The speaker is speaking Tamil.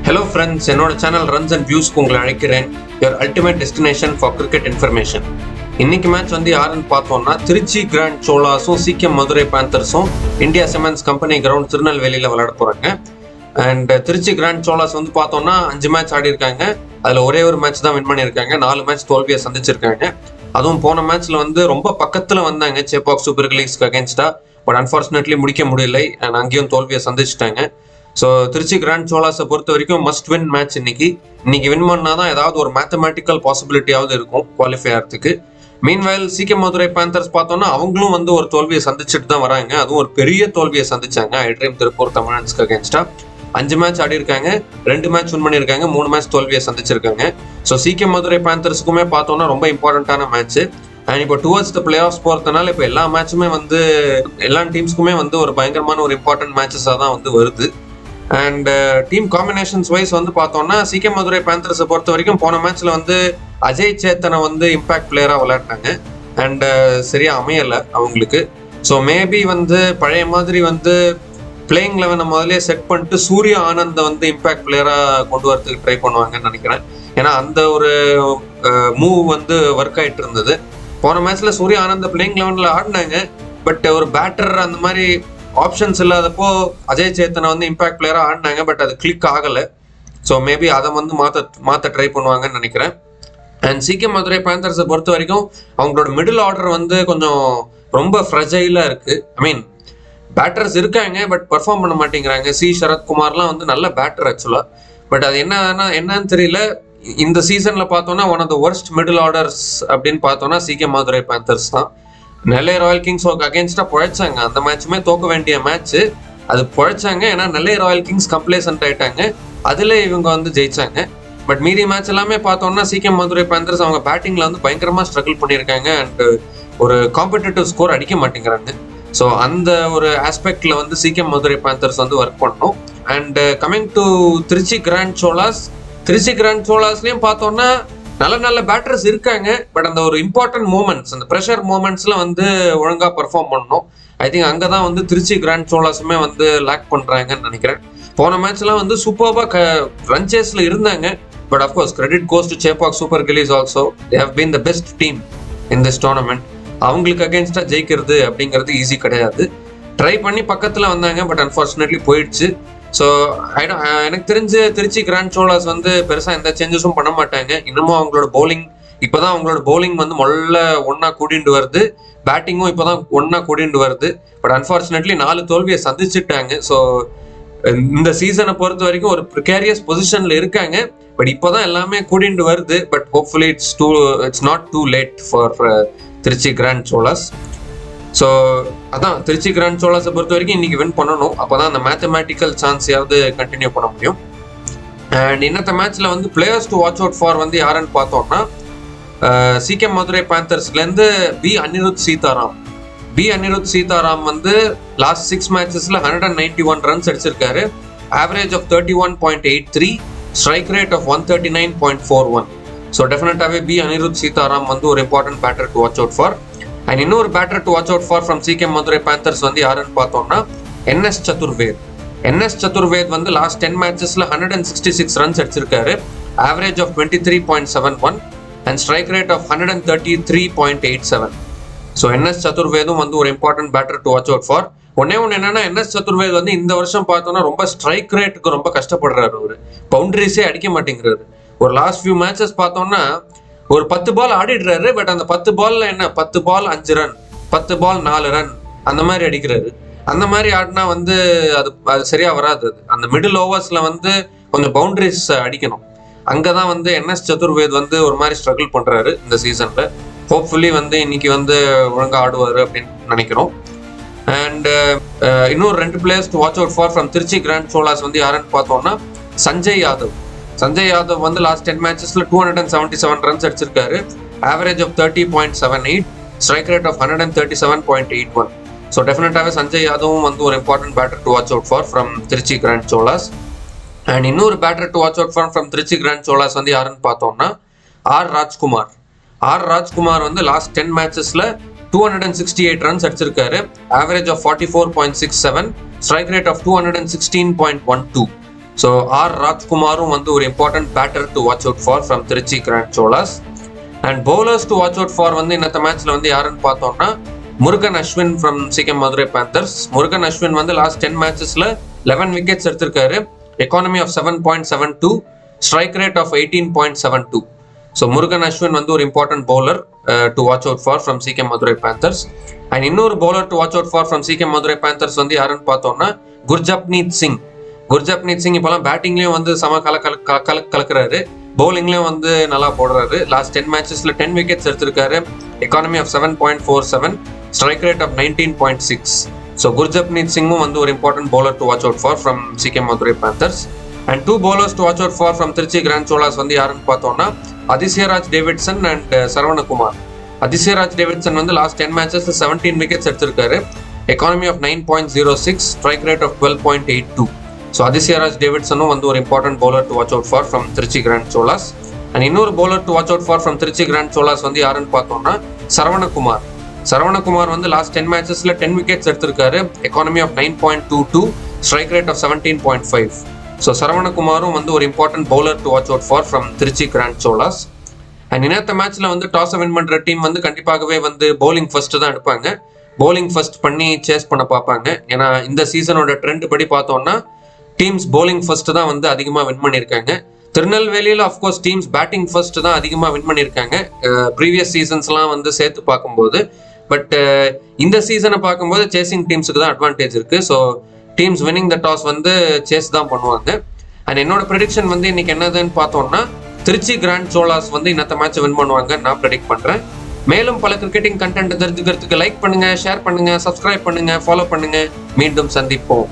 ஹலோ ஃப்ரெண்ட்ஸ், என்னோட சேனல் ரன்ஸ் அண்ட் வியூஸ்க்கு உங்களை அழைக்கிறேன். Your ultimate destination for cricket information. இன்னைக்கு மேட்ச் வந்து யாருன்னு பார்த்தோம்னா திருச்சி கிராண்ட் சோலாஸும் சிக்கிம் மதுரை பேந்தர்ஸும் இந்தியா சிமெண்ட்ஸ் கம்பெனி கிரவுண்ட் திருநெல்வேலியில் விளையாட போகிறாங்க. அண்ட் திருச்சி கிராண்ட் சோலாஸ் வந்து பார்த்தோம்னா 5 மேட்ச் ஆடி இருக்காங்க. அதில் ஒரே ஒரு மேட்ச் தான் வின் பண்ணியிருக்காங்க. 4 மேட்ச் தோல்வியை சந்திச்சிருக்காங்க. அதுவும் போன மேட்ச்ல வந்து ரொம்ப பக்கத்தில் வந்தாங்க சேப்பாக் சூப்பர் கிங்ஸ்க்கு அகேன்ஸ்டா. பட் அன்ஃபார்ச்சுனேட்லி முடிக்க முடியலை. அண்ட் அங்கேயும் தோல்வியை சந்திச்சிட்டாங்க. ஸோ திருச்சி கிராண்ட் சோலாஸை பொறுத்த வரைக்கும் மஸ்ட் வின் மேட்ச். இன்னைக்கு வின் பண்ணாதான் ஏதாவது ஒரு மேத்தமேட்டிக்கல் பாசிபிலிட்டியாவது இருக்கும் குவாலிஃபை ஆகிறதுக்கு. மீன்வைல் சிக்கிம் மதுரை பேந்தர்ஸ் பார்த்தோம்னா அவங்களும் வந்து ஒரு தோல்வியை சந்திச்சுட்டு தான் வராங்க. அதுவும் ஒரு பெரிய தோல்வியை சந்திச்சாங்க ஐட்ரீம் திருப்பூர் தமிழன்ஸ்க்கு அகேன்ஸ்டா. 5 மேட்ச் ஆடி இருக்காங்க, 2 மேட்ச் வின் பண்ணியிருக்காங்க, 3 மேட்ச் தோல்வியை சந்திச்சிருக்காங்க. ஸோ சிக்கிம் மதுரை பேந்தர்ஸுக்குமே பார்த்தோம்னா ரொம்ப இம்பார்ட்டன்டான மேட்ச். அண்ட் இப்போ டுவர்ட்ஸ் த பிளே ஆஃப்ஸ் போகிறதுனால இப்போ எல்லா மேட்சுமே வந்து எல்லா டீம்ஸ்க்குமே வந்து ஒரு பயங்கரமான ஒரு இம்பார்ட்டன்ட் மேட்சஸாக தான் வந்து வருது. அண்ட் டீம் காம்பினேஷன்ஸ் வைஸ் வந்து பார்த்தோம்னா சிக்கிம் மதுரை பேந்தர்ஸை பொறுத்த வரைக்கும் போன மேட்ச்ல வந்து அஜய் சேத்தனை வந்து இம்பாக்ட் பிளேயராக விளையாடினாங்க. அண்ட் சரியா அமையலை அவங்களுக்கு. ஸோ மேபி வந்து பழைய மாதிரி வந்து பிளேயிங் 11 முதலே செட் பண்ணிட்டு சூரிய ஆனந்தை வந்து இம்பாக்ட் பிளேயராக கொண்டு வரதுக்கு ட்ரை பண்ணுவாங்கன்னு நினைக்கிறேன். ஏன்னா அந்த ஒரு மூவ் வந்து ஒர்க் ஆகிட்டு இருந்தது. போன மேட்ச்ல சூரிய ஆனந்த் பிளேயிங் 11ல ஆடினாங்க. பட் ஒரு பேட்டர் அந்த மாதிரி ஆப்ஷன்ஸ் இல்லாதப்போ அஜய் சேத்தனை வந்து இம்பாக்ட் பிளேயராக ஆடினாங்க. பட் அது கிளிக் ஆகலை. ஸோ மேபி அதை வந்து மாற்ற ட்ரை பண்ணுவாங்கன்னு நினைக்கிறேன். அண்ட் சிக்கிம் மதுரை பேந்தர்ஸை பொறுத்த வரைக்கும் அவங்களோட மிடில் ஆர்டர் வந்து கொஞ்சம் ரொம்ப ஃப்ரெஜைலாக இருக்குது. ஐ மீன் பேட்டர்ஸ் இருக்காங்க, பட் பெர்ஃபார்ம் பண்ண மாட்டேங்கிறாங்க. சரத்குமார்லாம் வந்து நல்ல பேட்டர் ஆக்சுவலாக. பட் அது என்னன்னு தெரியல. இந்த சீசனில் பார்த்தோன்னா one of the worst middle orders அப்படின்னு பார்த்தோன்னா சிக்கிம் மதுரை பேந்தர்ஸ் தான். நெல்லை ராயல் கிங்ஸ் அகேன்ஸ்டா பொழைச்சாங்க. அந்த மேட்சுமே தோக்க வேண்டிய மேட்ச், அது பொழைச்சாங்க. ஏன்னா நெல்லை ராயல் கிங்ஸ் கம்ப்ளேசன்ட் ஆயிட்டாங்க. அதுல இவங்க வந்து ஜெயிச்சாங்க. பட் மீதி மேட்ச் எல்லாமே பார்த்தோம்னா சிக்கிம் மதுரை பேந்தர்ஸ் அவங்க பேட்டிங்ல வந்து பயங்கரமா ஸ்ட்ரகிள் பண்ணியிருக்காங்க. அண்ட் ஒரு காம்படிட்டிவ் ஸ்கோர் அடிக்க மாட்டேங்கிறாங்க. ஸோ அந்த ஒரு ஆஸ்பெக்ட்ல வந்து சிக்கிம் மதுரை பேந்தர்ஸ் வந்து ஒர்க் பண்ணணும். And coming to Trichy grand சோலாஸ்லயும் பார்த்தோம்னா நல்ல பேட்டர்ஸ் இருக்காங்க. பட் அந்த ஒரு இம்பார்ட்டன்ட் மூமெண்ட்ஸ், அந்த ப்ரெஷர் மூமெண்ட்ஸ்ல வந்து ஒழுங்கா பெர்ஃபார்ம் பண்ணணும். ஐ திங்க் அங்கதான் வந்து திருச்சி கிராண்ட் சோலாஸுமே வந்து லேக் பண்றாங்கன்னு நினைக்கிறேன். போன மேட்ச்லாம் வந்து சூப்பர்பா ரன் சேஸ்ல இருந்தாங்க. But of course credit goes to Chepauk super kings also. They have been the best team in this tournament. அவங்களுக்கு அகேன்ஸ்டா ஜெயிக்கிறது அப்படிங்கிறது ஈஸி கிடையாது. ட்ரை பண்ணி பக்கத்துல வந்தாங்க, பட் அன்ஃபார்ச்சுனேட்லி போயிடுச்சு. ஸோ எனக்கு தெரிஞ்சு திருச்சி கிராண்ட் சோலாஸ் வந்து பெருசாக எந்த சேஞ்சஸும் பண்ண மாட்டாங்க. இன்னமும் அவங்களோட பவுலிங் இப்போதான் அவங்களோட பவுலிங் வந்து முதல்ல ஒன்னா கூட்டிட்டு வருது. பேட்டிங்கும் இப்போதான் ஒன்னா கூட்டிட்டு வருது. பட் அன்ஃபார்ச்சுனேட்லி 4 தோல்வியை சந்திச்சுட்டாங்க. ஸோ இந்த சீசனை பொறுத்த வரைக்கும் ஒரு ப்ரிகேரியஸ் பொசிஷன்ல இருக்காங்க. பட் இப்போதான் எல்லாமே கூட்டிட்டு வருது. But hopefully it's not too late for Trichy grand Cholas. So அதான் திருச்சி கிராண்ட் சோலாஸை பொறுத்த வரைக்கும் இன்னைக்கு வின் பண்ணணும். அப்போதான் அந்த மேத்தமேட்டிக்கல் சான்ஸையாவது கண்டினியூ பண்ண முடியும். அண்ட் இன்னத்த மேட்ச்ல வந்து players to watch out for வந்து யாருன்னு பார்த்தோம்னா சிக்கிம் மதுரை பேந்தர்ஸ்லேருந்து பி அனிருத் சீதாராம் வந்து லாஸ்ட் 6 மேட்சஸ்ல 191 ரன்ஸ் அடிச்சிருக்காரு. Average of 31.83, strike rate of 139.41. So டெஃபினட்டாகவே பி அனிருத் சீதாராம் வந்து ஒரு important batter to watch out for. And இன்னொரு batter to watch out for from Siechem Madurai Panthers வந்து யாருன்னு பார்த்தோம்னா என்எஸ் சதுர்வேத் வந்து லாஸ்ட் 10 மேட்சஸ்ல 166 ரன்ஸ் அடிச்சிருக்காரு. Average of 23.71 and strike rate of 133.87. So N S சதுர்வேதும் வந்து ஒரு important batter to watch out for. ஒன்னே என்னன்னா என்எஸ் சதுர்வேத் வந்து இந்த வருஷம் பார்த்தோம்னா ரொம்ப ஸ்ட்ரைக் ரேட்டுக்கு ரொம்ப கஷ்டப்படுறாரு. ஒரு பவுண்டரிஸே அடிக்க மாட்டேங்கிறாரு. ஒரு லாஸ்ட் ஃபியூ மேட்சஸ் பார்த்தோம்னா ஒரு 10 பால் ஆடிடுறாரு. பட் அந்த 10 பால்ல என்ன 10 பால் 5 ரன், 10 பால் 4 ரன் அந்த மாதிரி அடிக்கிறாரு. அந்த மாதிரி ஆடினா வந்து அது சரியா வராது. அந்த மிடில் ஓவர்ஸ்ல வந்து கொஞ்சம் பவுண்டரிஸ் அடிக்கணும். அங்கதான் வந்து என்எஸ் சதுர்வேத் வந்து ஒரு மாதிரி ஸ்ட்ரகிள் பண்றாரு இந்த சீசன்ல. ஹோப்ஃபுல்லி வந்து இன்னைக்கு வந்து ஒழுங்கா ஆடுவாரு அப்படின்னு நினைக்கிறோம். அண்ட் இன்னொரு 2 players to watch out for from Trichy grand Cholas வந்து யாருன்னு பார்த்தோம்னா சஞ்சய் யாதவ் வந்து லாஸ்ட் 10 மேட்சஸ்ல 277 ரன்ஸ் அடிச்சிருக்காரு. Average of 30.78, strike rate of 137.81. So டெஃபினட்டாகவே சஞ்சய் யாதவும் வந்து ஒரு important batter to watch out for from Trichy grand Cholas. And இன்னொரு batter to watch out for from Trichy grand Cholas வந்து யாருன்னு பார்த்தோம்னா ஆர் ராஜ்குமார் வந்து லாஸ்ட் 10 மேட்சஸ்ல 268 ரன்ஸ் அடிச்சிருக்காரு. Average of 44.67, strike rate of 216.12. So R ராஜ்குமாரும் வந்து ஒரு important batter to watch out for from Trichy grand Cholas. And bowlers to watch out for வந்து இந்த மேட்ச்ல வந்து யாருன்னு பார்த்தோம்னா முருகன் அஸ்வின் ஃப்ரம் சிக்கிம் மதுரை பேந்தர்ஸ். முருகன் அஸ்வின் வந்து லாஸ்ட் 10 மேட்சஸ்ல 11 விக்கெட்ஸ் எடுத்திருக்காரு. Economy of 7.72, strike rate of 18.72. So Murugan Ashwin வந்து ஒரு important bowler to watch out for from Siechem Madurai Panthers. And இன்னொரு bowler to watch out for from Siechem Madurai Panthers வந்து யாருன்னு பார்த்தோம்னா குர்ஜப்னீத் சிங். குர்ஜப்னீத் சிங் இப்போலாம் பேட்டிங்லேயும் வந்து சம கலக்கிறாரு, பவுலிங்லேயும் வந்து நல்லா போடுறாரு. லாஸ்ட் 10 மேட்சஸ்ல 10 விக்கெட்ஸ் எடுத்திருக்காரு. Economy of 7.47, strike rate of 19.6. So Gurjapneet சிங்கும் வந்து ஒரு important bowler to watch out for from Siechem Madurai Panthers. And 2 bowlers to watch out for from Trichy grand Cholas வந்து யாருன்னு பார்த்தோம்னா அதிசயராஜ் டேவிட்சன் அண்ட் சரவணகுமார். அதிசயராஜ் டேவிட்சன் வந்து லாஸ்ட் 10 மேட்சஸ்ல 17 விக்கெட்ஸ் எடுத்திருக்காரு. Economy of 9.06, strike rate of 12.82. So Athisayaraj டேவிட்சனும் வந்து ஒரு important bowler to watch out for from Trichy grand Cholas. And இன்னொரு bowler to watch out for from Trichy grand Cholas வந்து யாருன்னு பார்த்தோம்னா சரவணகுமார். சரவணகுமார் வந்து லாஸ்ட் 10 மேட்சஸ்ல 10 விக்கெட்ஸ் எடுத்திருக்காரு. Economy of 9.22, strike rate of 17.5. So சரவணகுமாரும் வந்து ஒரு important bowler to watch out for from Trichy grand Cholas. And இன்னத்த மேட்ச்ல வந்து டாஸ் வின் பண்ற டீம் வந்து கண்டிப்பாகவே வந்து பவுலிங் ஃபர்ஸ்ட் தான் எடுப்பாங்க. பவுலிங் ஃபர்ஸ்ட் பண்ணி சேஸ் பண்ண பார்ப்பாங்க. ஏன்னா இந்த சீசனோட ட்ரெண்ட் படி பார்த்தோம்னா டீம்ஸ் பவுலிங் ஃபர்ஸ்ட் தான் வந்து அதிகமாக வின் பண்ணியிருக்காங்க. திருநெல்வேலியில் அஃப்கோர்ஸ் டீம்ஸ் பேட்டிங் ஃபர்ஸ்ட் தான் அதிகமாக வின் பண்ணியிருக்காங்க ப்ரீவியஸ் சீசன்ஸ்லாம் வந்து சேர்த்து பார்க்கும்போது. பட் இந்த சீசனை பார்க்கும்போது சேசிங் டீம்ஸுக்கு தான் அட்வான்டேஜ் இருக்கு. So teams winning the toss வந்து சேஸ் தான் பண்ணுவாங்க. அண்ட் என்னோட ப்ரெடிக்ஷன் வந்து இன்னைக்கு என்னதுன்னு பார்த்தோம்னா திருச்சி கிராண்ட் சோலாஸ் வந்து இன்னத்த மேட்ச் வின் பண்ணுவாங்க நான் ப்ரெடிக்ட் பண்றேன். மேலும் பல கிரிக்கெட்டிங் கண்டென்ட் தெரிஞ்சுக்கிறதுக்கு லைக் பண்ணுங்க, ஷேர் பண்ணுங்க, சப்ஸ்கிரைப் பண்ணுங்க, ஃபாலோ பண்ணுங்க. மீண்டும் சந்திப்போம்.